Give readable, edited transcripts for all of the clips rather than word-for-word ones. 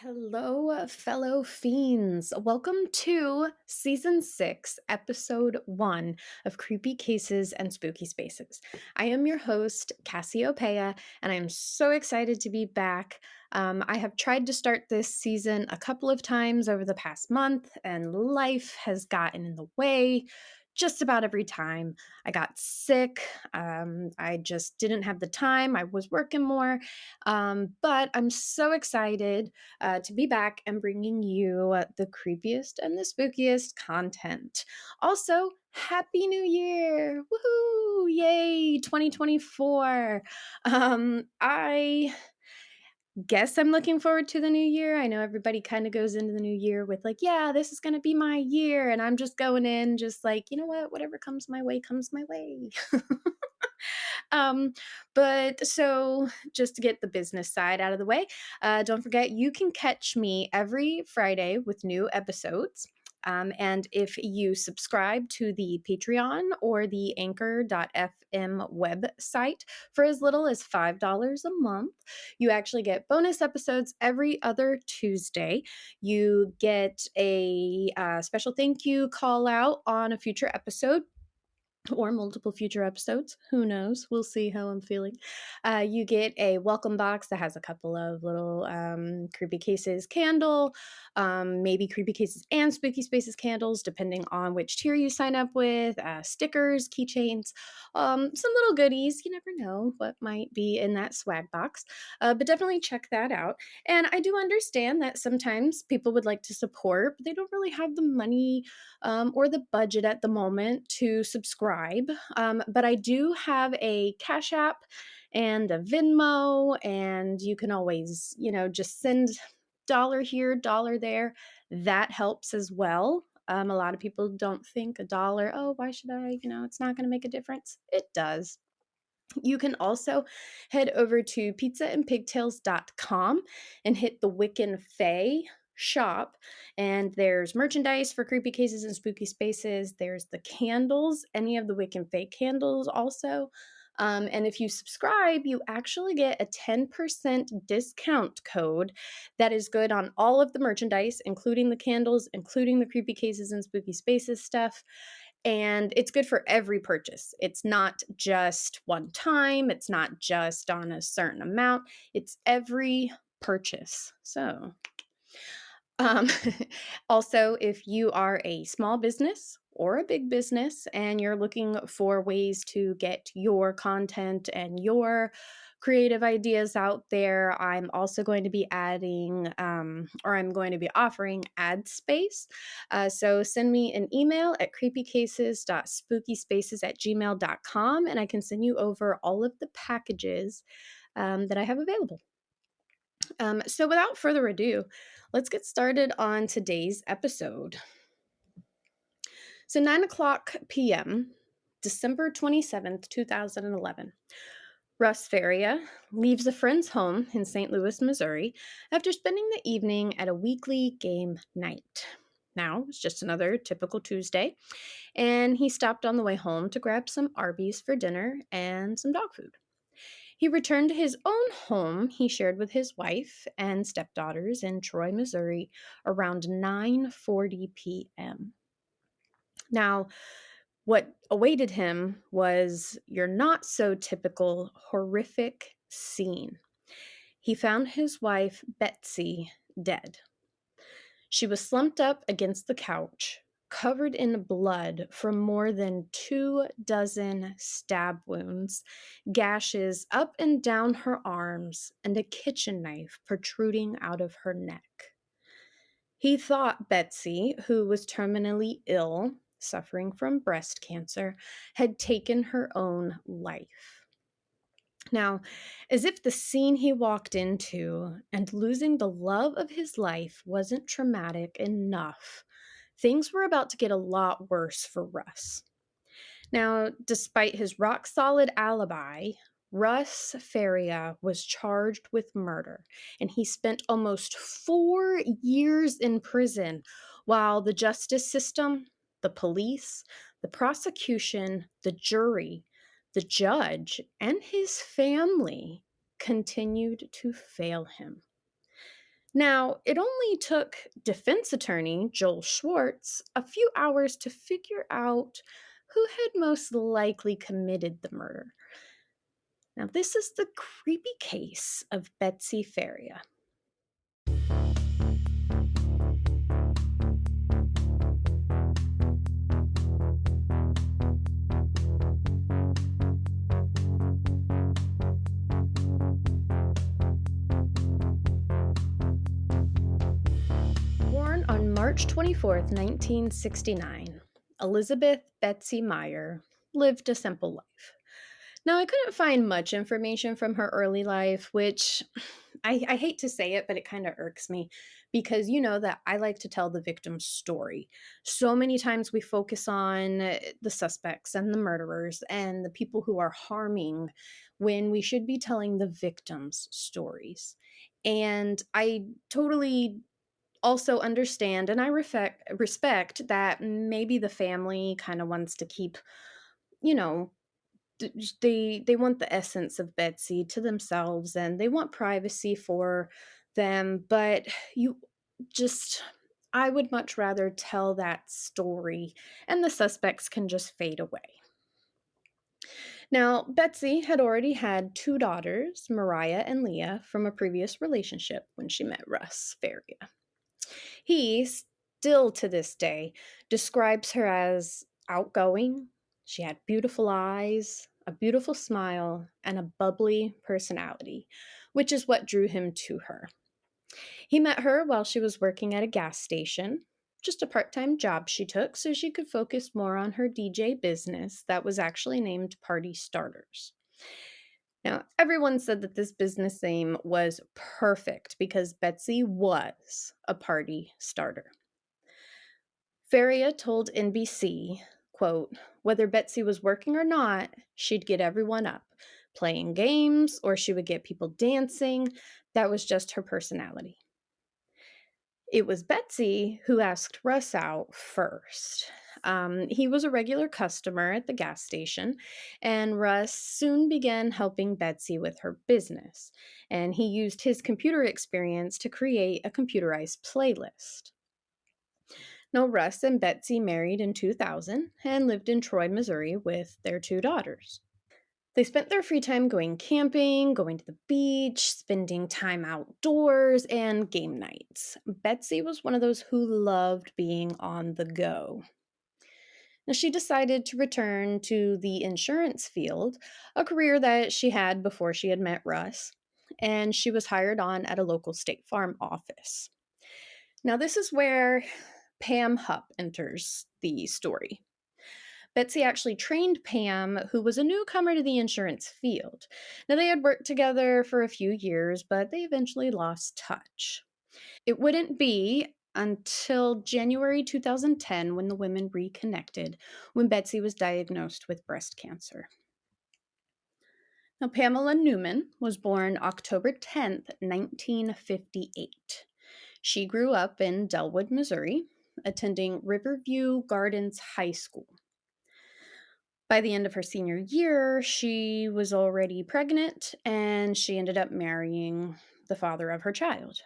Hello, fellow fiends. Welcome to season 6, episode 1 of Creepy Cases and Spooky Spaces. I am your host, Cassiopeia, and I'm so excited to be back. I have tried to start this season a couple of times over the past month, and life has gotten in the way just about every time. I got sick. I just didn't have the time. I was working more. But I'm so excited to be back and bringing you the creepiest and the spookiest content. Also, Happy New Year! Woohoo! Yay! 2024. I guess I'm looking forward to the new year. I know everybody kind of goes into the new year with like, yeah, this is going to be my year. And I'm just going in just like, you know what? Whatever comes my way comes my way. Um, but so just to get the business side out of the way, don't forget you can catch me every Friday with new episodes. And if you subscribe to the Patreon or the anchor.fm website for as little as $5 a month, you actually get bonus episodes every other Tuesday. You get a special thank you call out on a future episode or multiple future episodes. Who knows? We'll see how I'm feeling. You get a welcome box that has a couple of little creepy cases candle, maybe creepy cases and spooky spaces candles, depending on which tier you sign up with. Stickers, keychains, some little goodies. You never know what might be in that swag box, but definitely check that out. And I do understand that sometimes people would like to support, but they don't really have the money or the budget at the moment to subscribe. But I do have a Cash App and a Venmo, and you can always, just send dollar here, dollar there. That helps as well. A lot of people don't think a dollar, oh, why should I? It's not going to make a difference. It does. You can also head over to pizzaandpigtails.com and hit the Wiccan Fae shop. And there's merchandise for creepy cases and spooky spaces. There's the candles, any of the Wiccan Fae candles also. And if you subscribe, you actually get a 10% discount code that is good on all of the merchandise, including the candles, including the creepy cases and spooky spaces stuff. And it's good for every purchase. It's not just one time, it's not just on a certain amount, it's every purchase. So, um, also, if you are a small business or a big business and you're looking for ways to get your content and your creative ideas out there, I'm also going to be adding or I'm going to be offering ad space. So send me an email at creepycases.spookyspaces@gmail.com and I can send you over all of the packages that I have available. So, without further ado, let's get started on today's episode. So, 9 o'clock p.m., December 27th, 2011. Russ Faria leaves a friend's home in St. Louis, Missouri, after spending the evening at a weekly game night. Now, it's just another typical Tuesday, and he stopped on the way home to grab some Arby's for dinner and some dog food. He returned to his own home he shared with his wife and stepdaughters in Troy, Missouri around 9:40 p.m. Now, what awaited him was your not so typical horrific scene. He found his wife, Betsy, dead. She was slumped up against the couch, covered in blood from more than 24 stab wounds, gashes up and down her arms, and a kitchen knife protruding out of her neck. He thought Betsy, who was terminally ill, suffering from breast cancer, had taken her own life. Now, as if the scene he walked into and losing the love of his life wasn't traumatic enough, things were about to get a lot worse for Russ. Now, despite his rock solid alibi, Russ Faria was charged with murder, and he spent almost 4 years in prison while the justice system, the police, the prosecution, the jury, the judge, and his family continued to fail him. Now, it only took defense attorney Joel Schwartz a few hours to figure out who had most likely committed the murder. Now, this is the creepy case of Betsy Faria. Born on March 24th, 1969, Elizabeth Betsy Meyer lived a simple life. Now, I couldn't find much information from her early life, which I hate to say it, but it kind of irks me because you know that I like to tell the victim's story. So many times we focus on the suspects and the murderers and the people who are harming when we should be telling the victims' stories. And I totally also understand and I respect that maybe the family kind of wants to keep, you know, they want the essence of Betsy to themselves and they want privacy for them, but you just I would much rather tell that story and the suspects can just fade away. Now, Betsy had already had two daughters, Mariah and Leah, from a previous relationship when she met Russ Faria. He, still to this day, describes her as outgoing. She had beautiful eyes, a beautiful smile, and a bubbly personality, which is what drew him to her. He met her while she was working at a gas station, just a part time job she took so she could focus more on her DJ business that was actually named Party Starters. Now, everyone said that this business name was perfect because Betsy was a party starter. Faria told NBC, quote, whether Betsy was working or not, she'd get everyone up, playing games, or she would get people dancing. That was just her personality. It was Betsy who asked Russ out first. He was a regular customer at the gas station, and Russ soon began helping Betsy with her business. And he used his computer experience to create a computerized playlist. Now, Russ and Betsy married in 2000 and lived in Troy, Missouri with their two daughters. They spent their free time going camping, going to the beach, spending time outdoors, and game nights. Betsy was one of those who loved being on the go. Now, she decided to return to the insurance field, a career that she had before she had met Russ, and she was hired on at a local State Farm office. Now, this is where Pam Hupp enters the story. Betsy actually trained Pam, who was a newcomer to the insurance field. Now, they had worked together for a few years, but they eventually lost touch. It wouldn't be until January 2010 when the women reconnected, when Betsy was diagnosed with breast cancer. Now, Pamela Newman was born October 10th, 1958. She grew up in Delwood, Missouri, attending Riverview Gardens High School. By the end of her senior year, she was already pregnant and she ended up marrying the father of her child.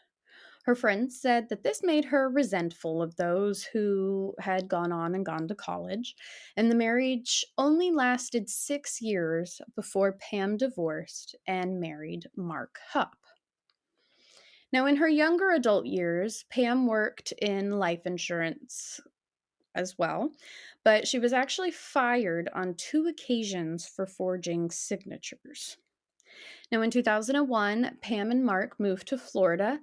Her friends said that this made her resentful of those who had gone on and gone to college, and the marriage only lasted 6 years before Pam divorced and married Mark Hupp. Now, in her younger adult years, Pam worked in life insurance as well, but she was actually fired on two occasions for forging signatures. Now, in 2001, Pam and Mark moved to Florida,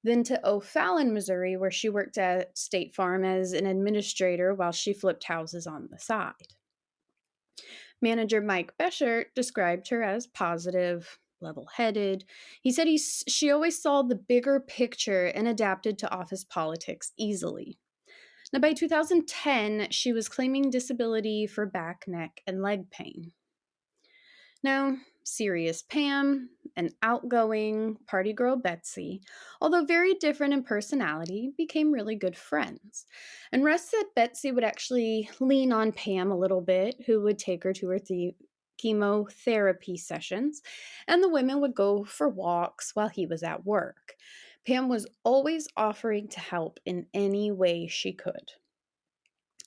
then to O'Fallon, Missouri, where she worked at State Farm as an administrator while she flipped houses on the side. Manager Mike Beschert described her as positive, level-headed. He said she always saw the bigger picture and adapted to office politics easily. Now, by 2010, she was claiming disability for back, neck, and leg pain. Now, serious Pam and outgoing party girl Betsy, although very different in personality, became really good friends. And Russ said Betsy would actually lean on Pam a little bit, who would take her to her chemotherapy sessions, and the women would go for walks while he was at work. Pam was always offering to help in any way she could.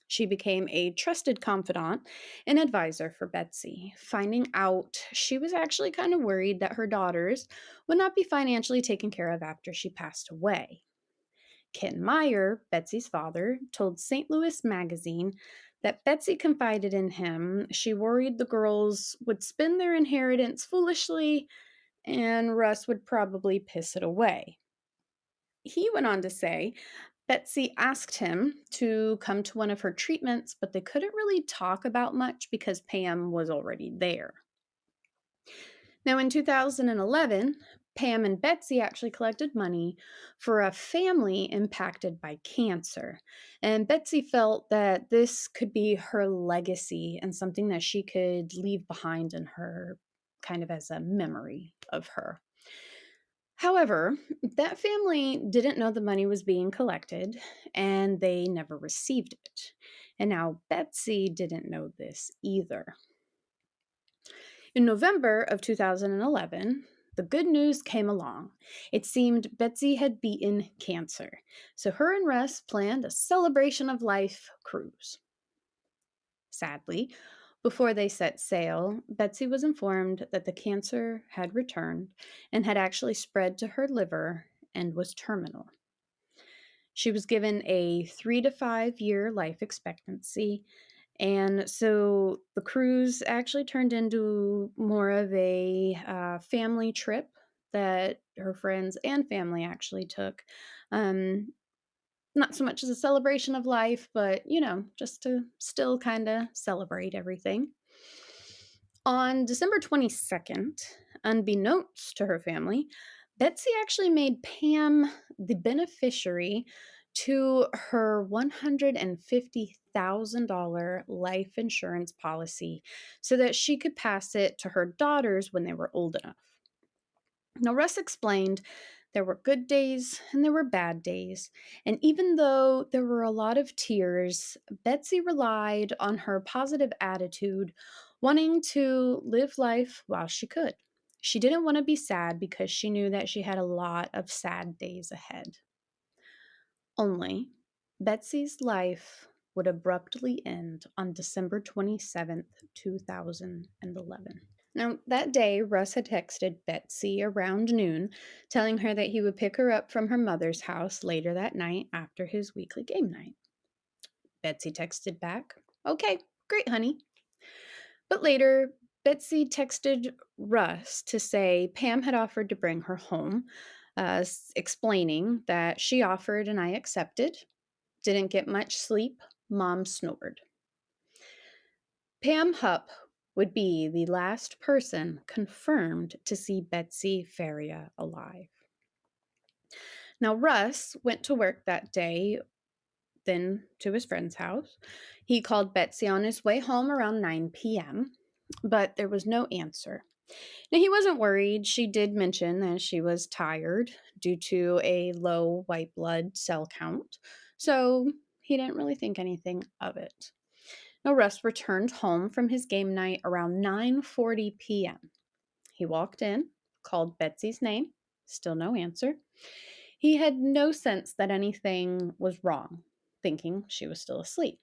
She became a trusted confidant and advisor for Betsy, finding out she was actually kind of worried that her daughters would not be financially taken care of after she passed away. Ken Meyer, Betsy's father, told St. Louis Magazine that Betsy confided in him she worried the girls would spend their inheritance foolishly and Russ would probably piss it away. He went on to say Betsy asked him to come to one of her treatments, but they couldn't really talk about much because Pam was already there. Now, in 2011, Pam and Betsy actually collected money for a family impacted by cancer. And Betsy felt that this could be her legacy and something that she could leave behind in her, kind of as a memory of her. However, that family didn't know the money was being collected and they never received it. And now Betsy didn't know this either. In November of 2011, the good news came along. It seemed Betsy had beaten cancer, so her and Russ planned a celebration of life cruise. Sadly, before they set sail, Betsy was informed that the cancer had returned and had actually spread to her liver and was terminal. She was given a 3 to 5 year life expectancy, and so the cruise actually turned into more of a family trip that her friends and family actually took. Um, Not so much as a celebration of life, but, just to still kind of celebrate everything. On December 22nd, unbeknownst to her family, Betsy actually made Pam the beneficiary to her $150,000 life insurance policy so that she could pass it to her daughters when they were old enough. Now, Russ explained there were good days and there were bad days. And even though there were a lot of tears, Betsy relied on her positive attitude, wanting to live life while she could. She didn't want to be sad because she knew that she had a lot of sad days ahead. Only Betsy's life would abruptly end on December 27th, 2011. Now, that day, Russ had texted Betsy around noon, telling her that he would pick her up from her mother's house later that night after his weekly game night. Betsy texted back, "Okay, great, honey." But later, Betsy texted Russ to say Pam had offered to bring her home, explaining that she offered and I accepted. Didn't get much sleep. Mom snored. Pam Hupp would be the last person confirmed to see Betsy Faria alive. Now, Russ went to work that day, then to his friend's house. He called Betsy on his way home around 9 p.m., but there was no answer. Now, he wasn't worried. She did mention that she was tired due to a low white blood cell count, so he didn't really think anything of it. Now, Russ returned home from his game night around 9:40 p.m. He walked in, called Betsy's name, still no answer. He had no sense that anything was wrong, thinking she was still asleep.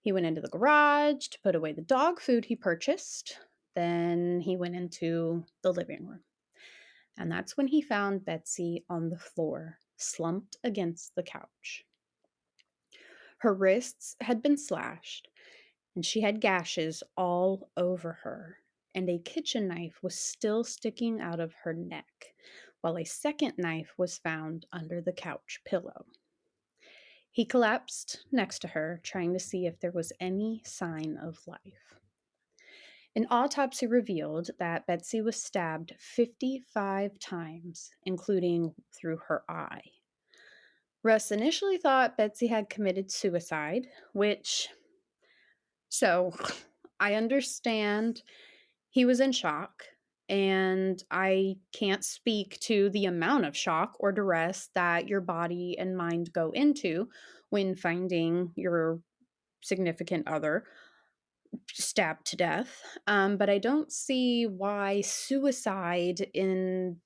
He went into the garage to put away the dog food he purchased. Then he went into the living room. And that's when he found Betsy on the floor, slumped against the couch. Her wrists had been slashed, and she had gashes all over her, and a kitchen knife was still sticking out of her neck, while a second knife was found under the couch pillow. He collapsed next to her, trying to see if there was any sign of life. An autopsy revealed that Betsy was stabbed 55 times, including through her eye. Russ initially thought Betsy had committed suicide, so I understand he was in shock, and I can't speak to the amount of shock or duress that your body and mind go into when finding your significant other stabbed to death. But I don't see why suicide in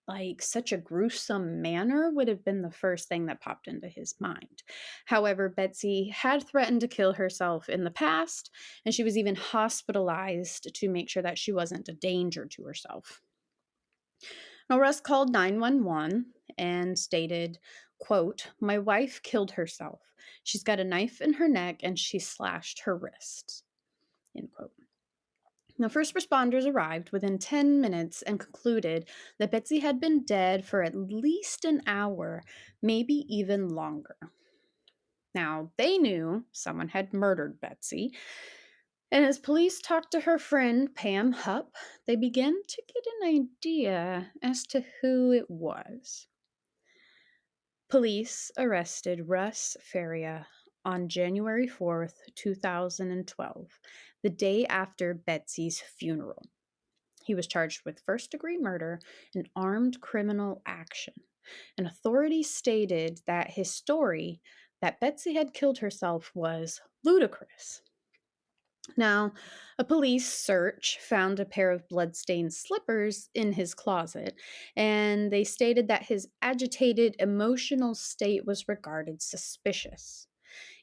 like such a gruesome manner would have been the first thing that popped into his mind. However, Betsy had threatened to kill herself in the past, and she was even hospitalized to make sure that she wasn't a danger to herself. Now, Russ called 911 and stated, quote, "My wife killed herself. She's got a knife in her neck and she slashed her wrists," end quote. Now, first responders arrived within 10 minutes and concluded that Betsy had been dead for at least an hour, maybe even longer. Now, they knew someone had murdered Betsy, and as police talked to her friend Pam Hupp, they began to get an idea as to who it was. Police arrested Russ Faria on January 4th, 2012, the day after Betsy's funeral. He was charged with first-degree murder and armed criminal action. And authorities stated that his story that Betsy had killed herself was ludicrous. Now, a police search found a pair of bloodstained slippers in his closet, and they stated that his agitated, emotional state was regarded suspicious.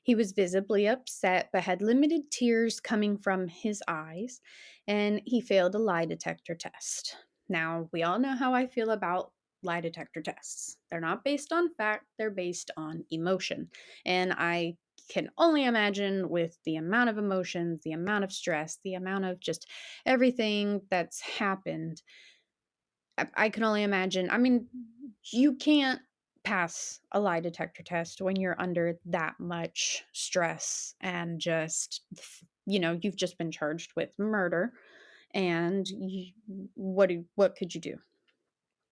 He was visibly upset but had limited tears coming from his eyes, and he failed a lie detector test. Now, we all know how I feel about lie detector tests. They're not based on fact, they're based on emotion. And I can only imagine with the amount of emotions, the amount of stress, the amount of just everything that's happened. I can only imagine. I mean, you can't pass a lie detector test when you're under that much stress and just, you've just been charged with murder. And what could you do?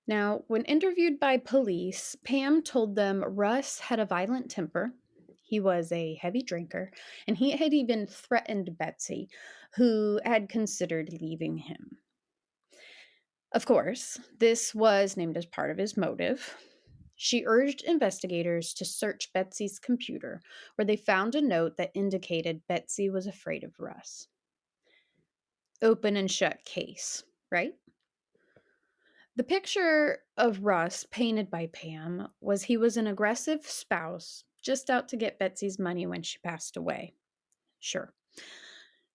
Now, when interviewed by police, Pam told them Russ had a violent temper. He was a heavy drinker, and he had even threatened Betsy, who had considered leaving him. Of course, this was named as part of his motive. She urged investigators to search Betsy's computer, where they found a note that indicated Betsy was afraid of Russ. Open and shut case, right? The picture of Russ painted by Pam was he was an aggressive spouse just out to get Betsy's money when she passed away. Sure.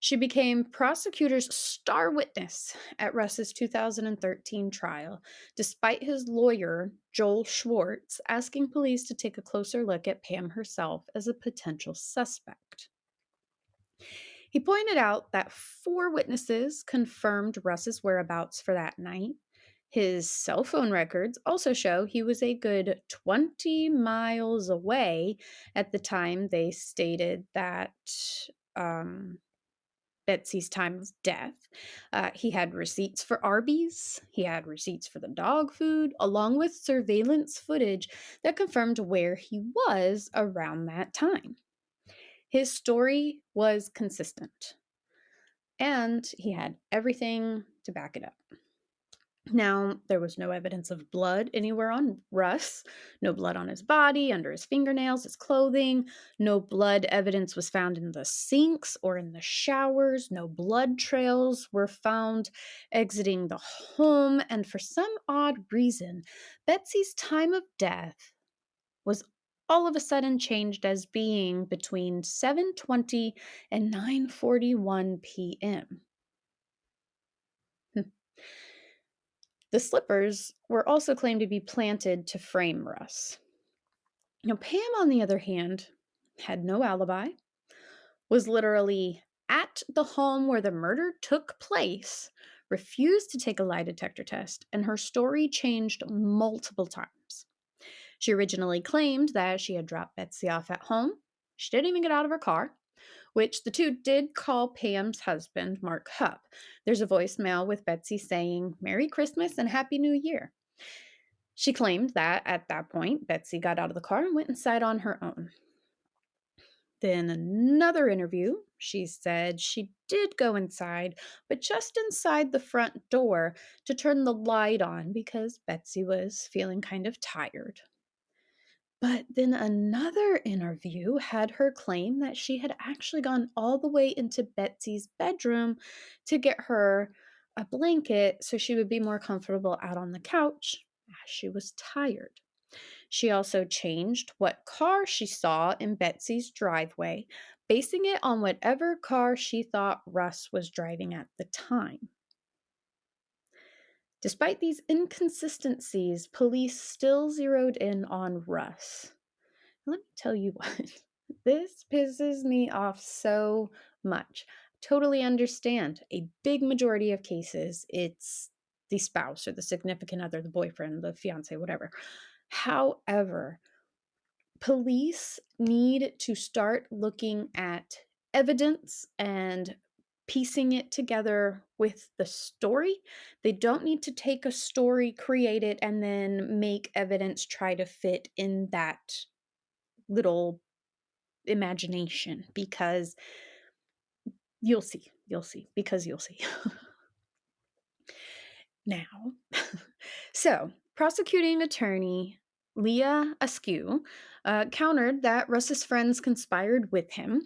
She became prosecutors' star witness at Russ's 2013 trial, despite his lawyer, Joel Schwartz, asking police to take a closer look at Pam herself as a potential suspect. He pointed out that 4 witnesses confirmed Russ's whereabouts for that night. His cell phone records also show he was a good 20 miles away at the time they stated that Betsy's time of death. He had receipts for Arby's, he had receipts for the dog food, along with surveillance footage that confirmed where he was around that time. His story was consistent, and he had everything to back it up. Now, there was no evidence of blood anywhere on Russ, no blood on his body, under his fingernails, his clothing. No blood evidence was found in the sinks or in the showers. No blood trails were found exiting the home. And for some odd reason, Betsy's time of death was all of a sudden changed as being between 7:20 and 9:41 p.m. The slippers were also claimed to be planted to frame Russ. Now, Pam, on the other hand, had no alibi, was literally at the home where the murder took place, refused to take a lie detector test, and her story changed multiple times. She originally claimed that she had dropped Betsy off at home. She didn't even get out of her car, which the two did call Pam's husband, Mark Hupp. There's a voicemail with Betsy saying, "Merry Christmas and Happy New Year." She claimed that at that point, Betsy got out of the car and went inside on her own. Then another interview, she said she did go inside, but just inside the front door to turn the light on because Betsy was feeling kind of tired. But then another interview had her claim that she had actually gone all the way into Betsy's bedroom to get her a blanket so she would be more comfortable out on the couch. as she was tired. She also changed what car she saw in Betsy's driveway, basing it on whatever car she thought Russ was driving at the time. Despite these inconsistencies, police still zeroed in on Russ. Let me tell you what, this pisses me off so much. Totally understand. A big majority of cases, it's the spouse or the significant other, the boyfriend, the fiance, whatever. However, police need to start looking at evidence and piecing it together with the story. They don't need to take a story, create it, and then make evidence try to fit in that little imagination, because you'll see, because you'll see. Now, so prosecuting attorney Leah Askew countered that Russ's friends conspired with him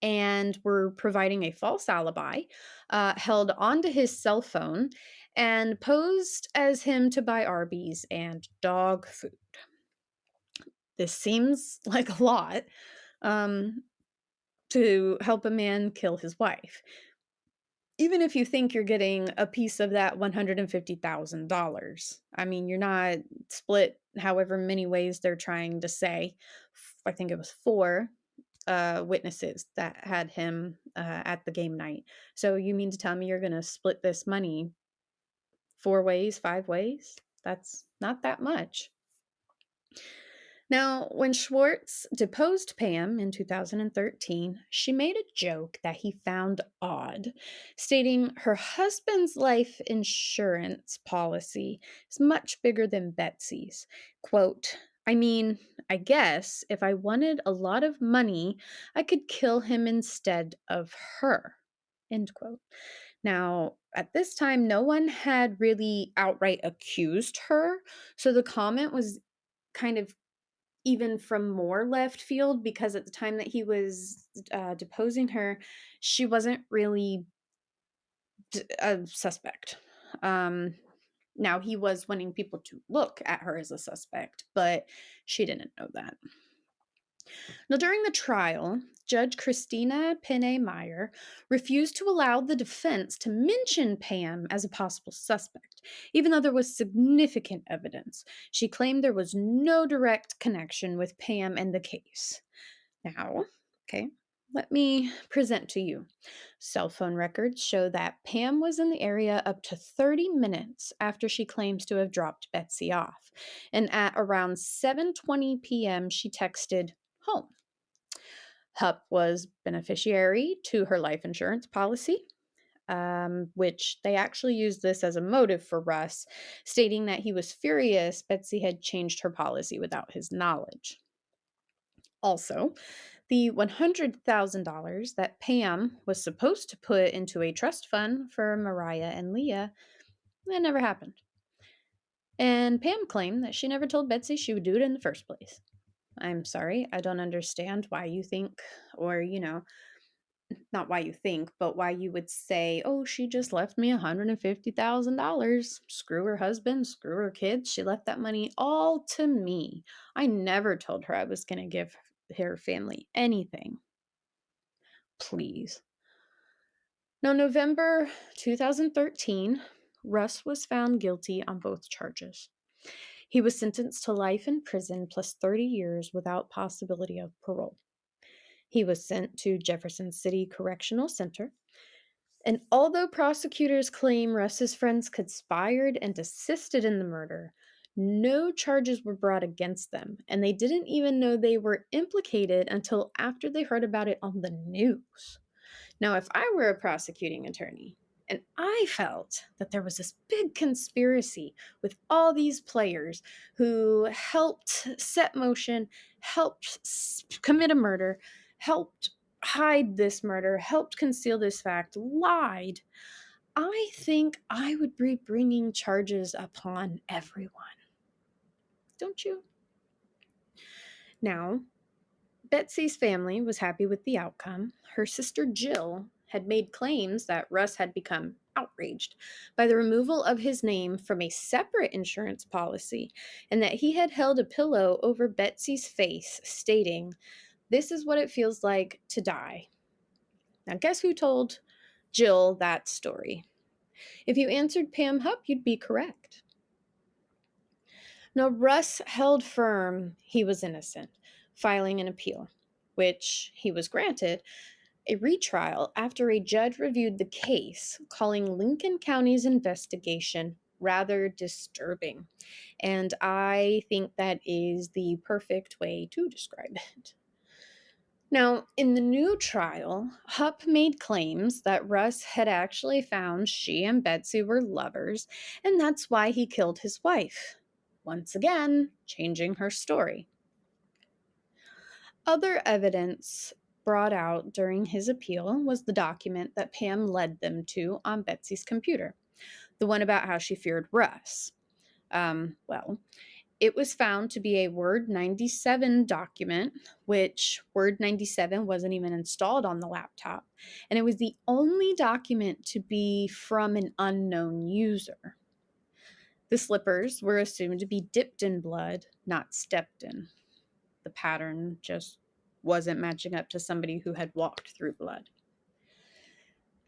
and were providing a false alibi, held onto his cell phone, and posed as him to buy Arby's and dog food. This seems like a lot to help a man kill his wife, even if you think you're getting a piece of that $150,000. I mean, you're not split however many ways they're trying to say. I think it was 4 witnesses that had him at the game night. So you mean to tell me you're going to split this money 4 ways, 5 ways? That's not that much. Now, when Schwartz deposed Pam in 2013, she made a joke that he found odd, stating her husband's life insurance policy is much bigger than Betsy's. Quote, I mean, I guess if I wanted a lot of money, I could kill him instead of her. End quote. Now, at this time, no one had really outright accused her, so the comment was kind of even from more left field, because at the time that he was deposing her, she wasn't really a suspect. Now, he was wanting people to look at her as a suspect, but she didn't know that. Now, during the trial, Judge Christina Penne Meyer refused to allow the defense to mention Pam as a possible suspect, even though there was significant evidence. She claimed there was no direct connection with Pam and the case. Now, okay, let me present to you. Cell phone records show that Pam was in the area up to 30 minutes after she claims to have dropped Betsy off. And at around 7:20 p.m., she texted home. Hupp was beneficiary to her life insurance policy, which they actually used this as a motive for Russ, stating that he was furious Betsy had changed her policy without his knowledge. Also, the $100,000 that Pam was supposed to put into a trust fund for Mariah and Leah, that never happened. And Pam claimed that she never told Betsy she would do it in the first place. I'm sorry, I don't understand why you think, or, not why you think, but why you would say, oh, she just left me $150,000. Screw her husband, screw her kids. She left that money all to me. I never told her I was going to give her family anything. Please. Now, November 2013, Russ was found guilty on both charges. He was sentenced to life in prison plus 30 years without possibility of parole. He was sent to Jefferson City Correctional Center. And although prosecutors claim Russ's friends conspired and assisted in the murder, no charges were brought against them, and they didn't even know they were implicated until after they heard about it on the news. Now, if I were a prosecuting attorney and I felt that there was this big conspiracy with all these players who helped set motion, helped commit a murder, helped hide this murder, helped conceal this fact, lied, I think I would be bringing charges upon everyone. Don't you? Now, Betsy's family was happy with the outcome. Her sister Jill had made claims that Russ had become outraged by the removal of his name from a separate insurance policy and that he had held a pillow over Betsy's face, stating, "This is what it feels like to die." Now, guess who told Jill that story? If you answered Pam Hupp, you'd be correct. Now, Russ held firm he was innocent, filing an appeal, which he was granted a retrial after a judge reviewed the case, calling Lincoln County's investigation rather disturbing. And I think that is the perfect way to describe it. Now, in the new trial, Hupp made claims that Russ had actually found she and Betsy were lovers, and that's why he killed his wife. Once again, changing her story. Other evidence brought out during his appeal was the document that Pam led them to on Betsy's computer, the one about how she feared Russ. Well, it was found to be a Word 97 document, which Word 97 wasn't even installed on the laptop, and it was the only document to be from an unknown user. The slippers were assumed to be dipped in blood, not stepped in. The pattern just wasn't matching up to somebody who had walked through blood.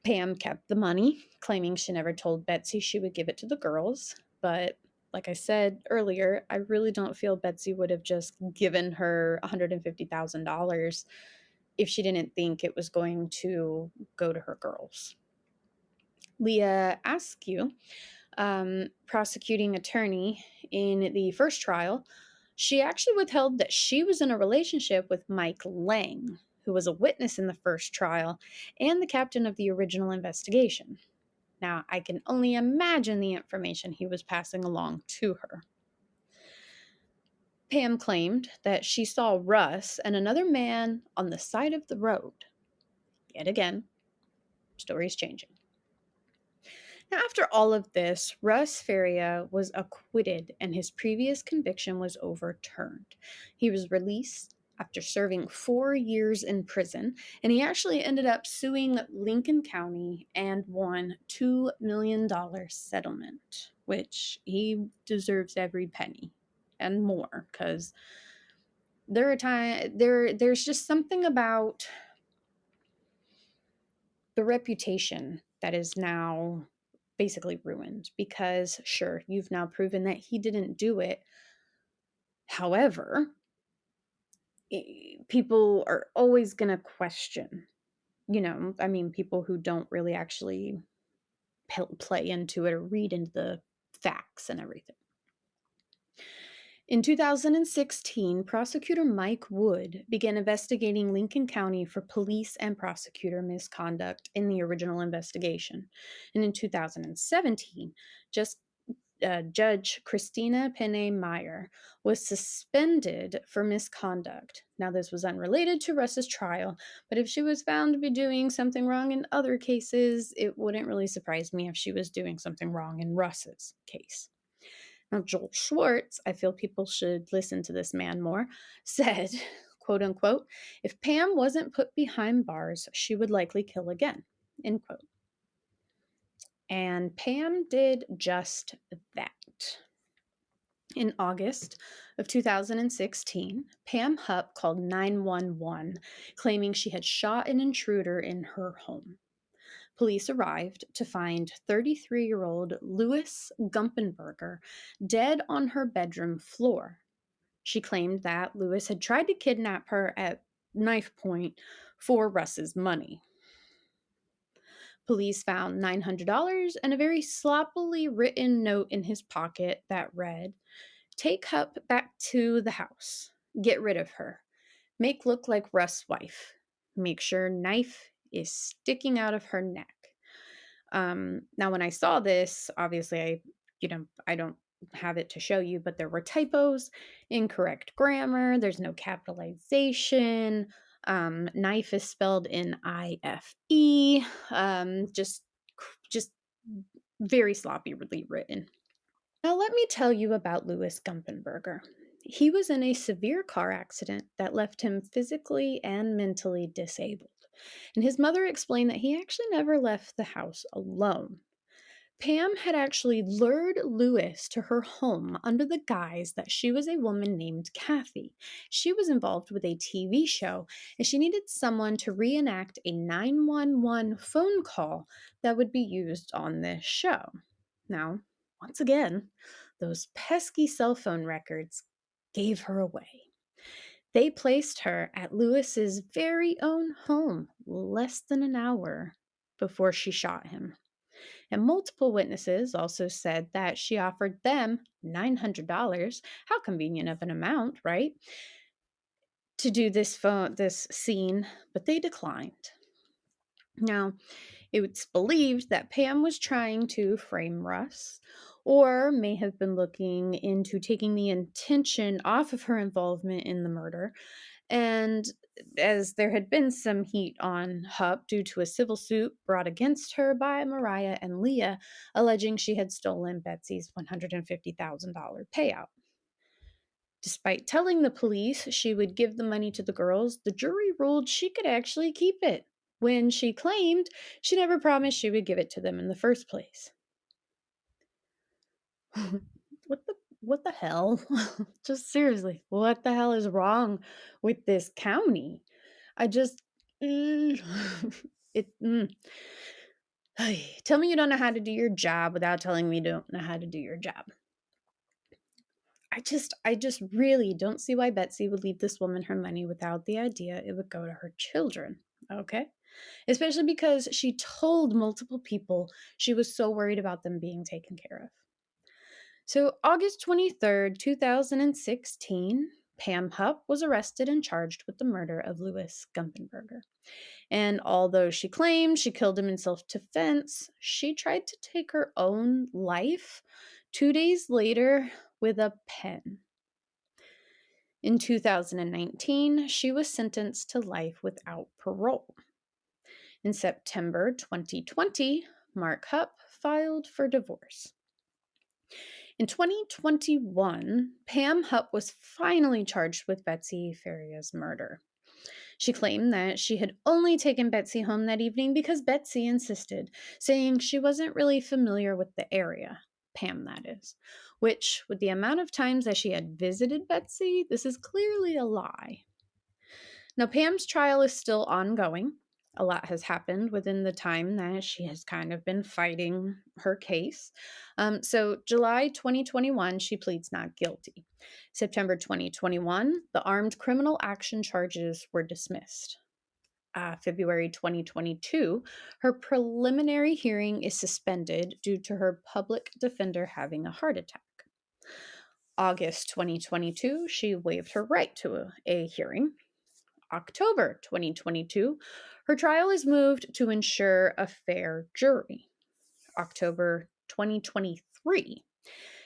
Pam kept the money, claiming she never told Betsy she would give it to the girls, but like I said earlier, I really don't feel Betsy would have just given her $150,000 if she didn't think it was going to go to her girls. Leah Askew, prosecuting attorney in the first trial, she actually withheld that she was in a relationship with Mike Lang, who was a witness in the first trial and the captain of the original investigation. Now, I can only imagine the information he was passing along to her. Pam claimed that she saw Russ and another man on the side of the road. Yet again, story's changing. Now, after all of this, Russ Faria was acquitted and his previous conviction was overturned. He was released after serving 4 years in prison, and he actually ended up suing Lincoln County and won $2 million settlement, which he deserves every penny and more, because there's just something about the reputation that is now basically ruined, because sure, you've now proven that he didn't do it. However, people are always going to question, I mean, people who don't really actually play into it or read into the facts and everything. In 2016, prosecutor Mike Wood began investigating Lincoln County for police and prosecutor misconduct in the original investigation. And in 2017, Judge Christina Penne Meyer was suspended for misconduct. Now, this was unrelated to Russ's trial, but if she was found to be doing something wrong in other cases, it wouldn't really surprise me if she was doing something wrong in Russ's case. Now, Joel Schwartz, I feel people should listen to this man more, said, quote unquote, "If Pam wasn't put behind bars, she would likely kill again," end quote. And Pam did just that. In August of 2016, Pam Hupp called 911, claiming she had shot an intruder in her home. Police arrived to find 33-year-old Louis Gumpenberger dead on her bedroom floor. She claimed that Louis had tried to kidnap her at knife point for Russ's money. Police found $900 and a very sloppily written note in his pocket that read, "Take Hupp back to the house. Get rid of her. Make look like Russ' wife. Make sure knife is sticking out of her neck." Now, when I saw this, obviously, I don't have it to show you, but there were typos, incorrect grammar, there's no capitalization, knife is spelled N-I-F-E, just very sloppily written. Now, let me tell you about Louis Gumpenberger. He was in a severe car accident that left him physically and mentally disabled. And his mother explained that he actually never left the house alone. Pam had actually lured Lewis to her home under the guise that she was a woman named Kathy. She was involved with a TV show and she needed someone to reenact a 911 phone call that would be used on this show. Now, once again, those pesky cell phone records gave her away. They placed her at Lewis's very own home less than an hour before she shot him. And multiple witnesses also said that she offered them $900, how convenient of an amount, right? To do this scene, but they declined. Now, it's believed that Pam was trying to frame Russ, or may have been looking into taking the attention off of her involvement in the murder. And as there had been some heat on Hupp due to a civil suit brought against her by Mariah and Leah, alleging she had stolen Betsy's $150,000 payout. Despite telling the police she would give the money to the girls, the jury ruled she could actually keep it, when she claimed she never promised she would give it to them in the first place. What the hell? Just seriously, what the hell is wrong with this county? I just it tell me you don't know how to do your job without telling me you don't know how to do your job. I just really don't see why Betsy would leave this woman her money without the idea it would go to her children. Okay? Especially because she told multiple people she was so worried about them being taken care of. So, August 23rd, 2016, Pam Hupp was arrested and charged with the murder of Louis Gumpenberger. And although she claimed she killed him in self defense, she tried to take her own life 2 days later with a pen. In 2019, she was sentenced to life without parole. In September 2020, Mark Hupp filed for divorce. In 2021, Pam Hupp was finally charged with Betsy Faria's murder. She claimed that she had only taken Betsy home that evening because Betsy insisted, saying she wasn't really familiar with the area. Pam, that is. Which, with the amount of times that she had visited Betsy, this is clearly a lie. Now, Pam's trial is still ongoing. A lot has happened within the time that she has kind of been fighting her case. So, July 2021, she pleads not guilty. September 2021, the armed criminal action charges were dismissed. February 2022, her preliminary hearing is suspended due to her public defender having a heart attack. August 2022, she waived her right to a hearing. October 2022, her trial is moved to ensure a fair jury. October 2023.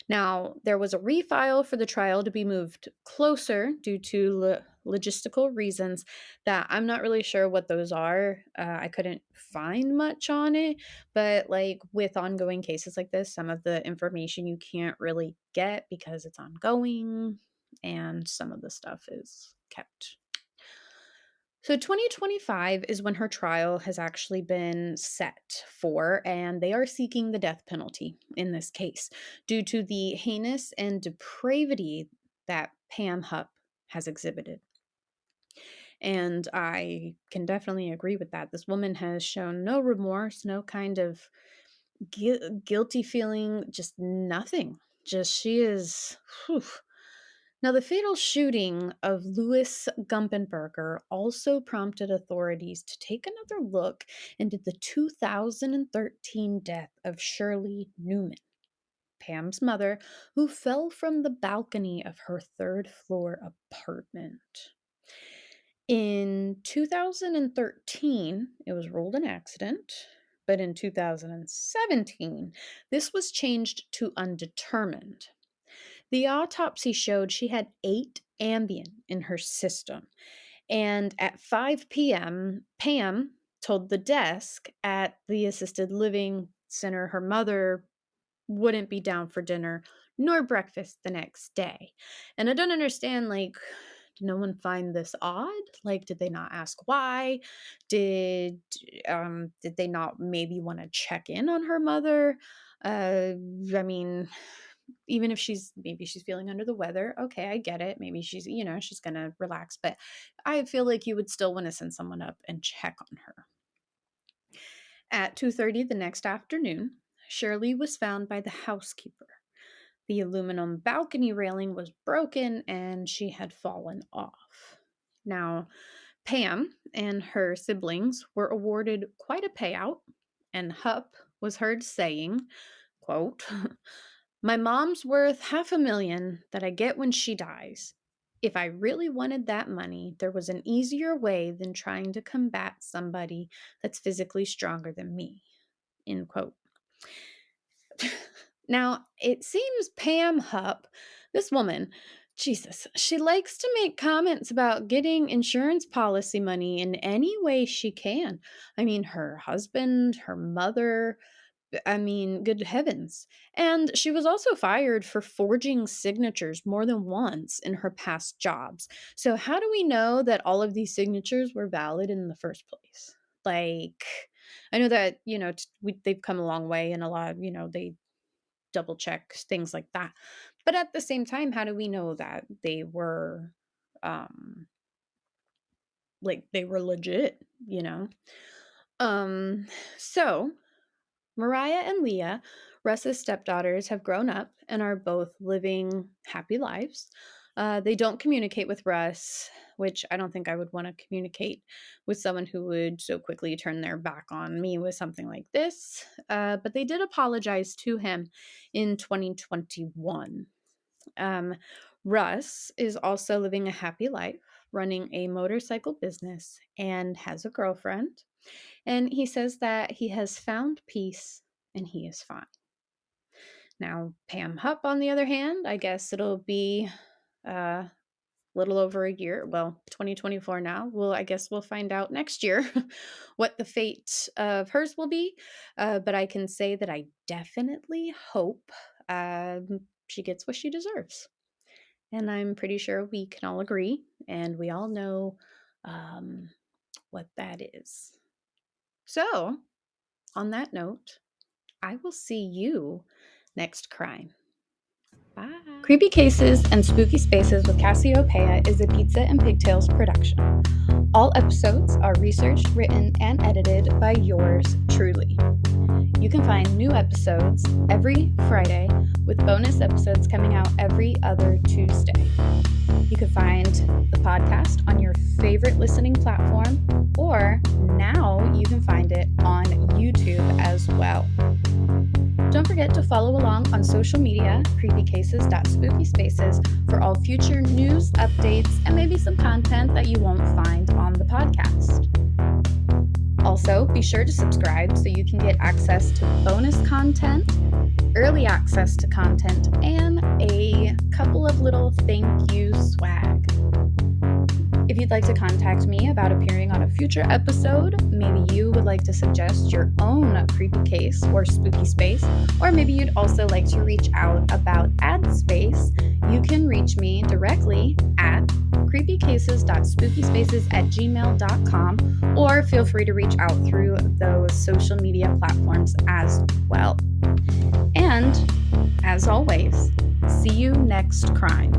Now, there was a refile for the trial to be moved closer due to logistical reasons that I'm not really sure what those are. I couldn't find much on it, but like with ongoing cases like this, some of the information you can't really get because it's ongoing and some of the stuff is kept. So 2025 is when her trial has actually been set for, and they are seeking the death penalty in this case due to the heinous and depravity that Pam Hupp has exhibited. And I can definitely agree with that. This woman has shown no remorse, no kind of guilty feeling, just nothing. Just she is. Whew. Now, the fatal shooting of Louis Gumpenberger also prompted authorities to take another look into the 2013 death of Shirley Newman, Pam's mother, who fell from the balcony of her third-floor apartment. In 2013, it was ruled an accident, but in 2017, this was changed to undetermined. The autopsy showed she had 8 Ambien in her system. And at 5 p.m., Pam told the desk at the assisted living center her mother wouldn't be down for dinner nor breakfast the next day. And I don't understand, like, Did no one find this odd? Like, did they not ask why? Did they not maybe want to check in on her mother? I mean, even if maybe she's feeling under the weather, okay, I get it. Maybe she's, she's gonna relax, but I feel like you would still want to send someone up and check on her. At 2:30 the next afternoon, Shirley was found by the housekeeper. The aluminum balcony railing was broken and she had fallen off. Now, Pam and her siblings were awarded quite a payout, and Hupp was heard saying, quote, "My mom's worth $500,000 that I get when she dies. If I really wanted that money, there was an easier way than trying to combat somebody that's physically stronger than me." End quote. Now, it seems Pam Hupp, this woman, Jesus, she likes to make comments about getting insurance policy money in any way she can. I mean, her husband, her mother, good heavens. And she was also fired for forging signatures more than once in her past jobs. So, how do we know that all of these signatures were valid in the first place? Like, I know that, they've come a long way and a lot of, they double check things like that. But at the same time, how do we know that they were they were legit, So Mariah and Leah, Russ's stepdaughters, have grown up and are both living happy lives. They don't communicate with Russ, which I don't think I would want to communicate with someone who would so quickly turn their back on me with something like this. But they did apologize to him in 2021. Russ is also living a happy life, running a motorcycle business, and has a girlfriend. And he says that he has found peace and he is fine. Now, Pam Hupp, on the other hand, I guess it'll be a little over a year. Well, 2024 now. I guess we'll find out next year what the fate of hers will be. But I can say that I definitely hope she gets what she deserves. And I'm pretty sure we can all agree, and we all know what that is. So, on that note, I will see you next crime. Bye. Creepy Cases and Spooky Spaces with Cassiopeia is a Pizza and Pigtails production. All episodes are researched, written, and edited by yours truly. You can find new episodes every Friday, with bonus episodes coming out every other Tuesday. You can find the podcast on your favorite listening platform, or now you can find it on YouTube as well. Don't forget to follow along on social media, creepycases.spookyspaces, for all future news, updates, and maybe some content that you won't find on the podcast. Also, be sure to subscribe so you can get access to bonus content, early access to content, and a couple of little thank you swag. If you'd like to contact me about appearing on a future episode, maybe you would like to suggest your own creepy case or spooky space, or maybe you'd also like to reach out about ad space, you can reach me directly at creepycases.spookyspaces@gmail.com, or feel free to reach out through those social media platforms as well. And as always, see you next crime.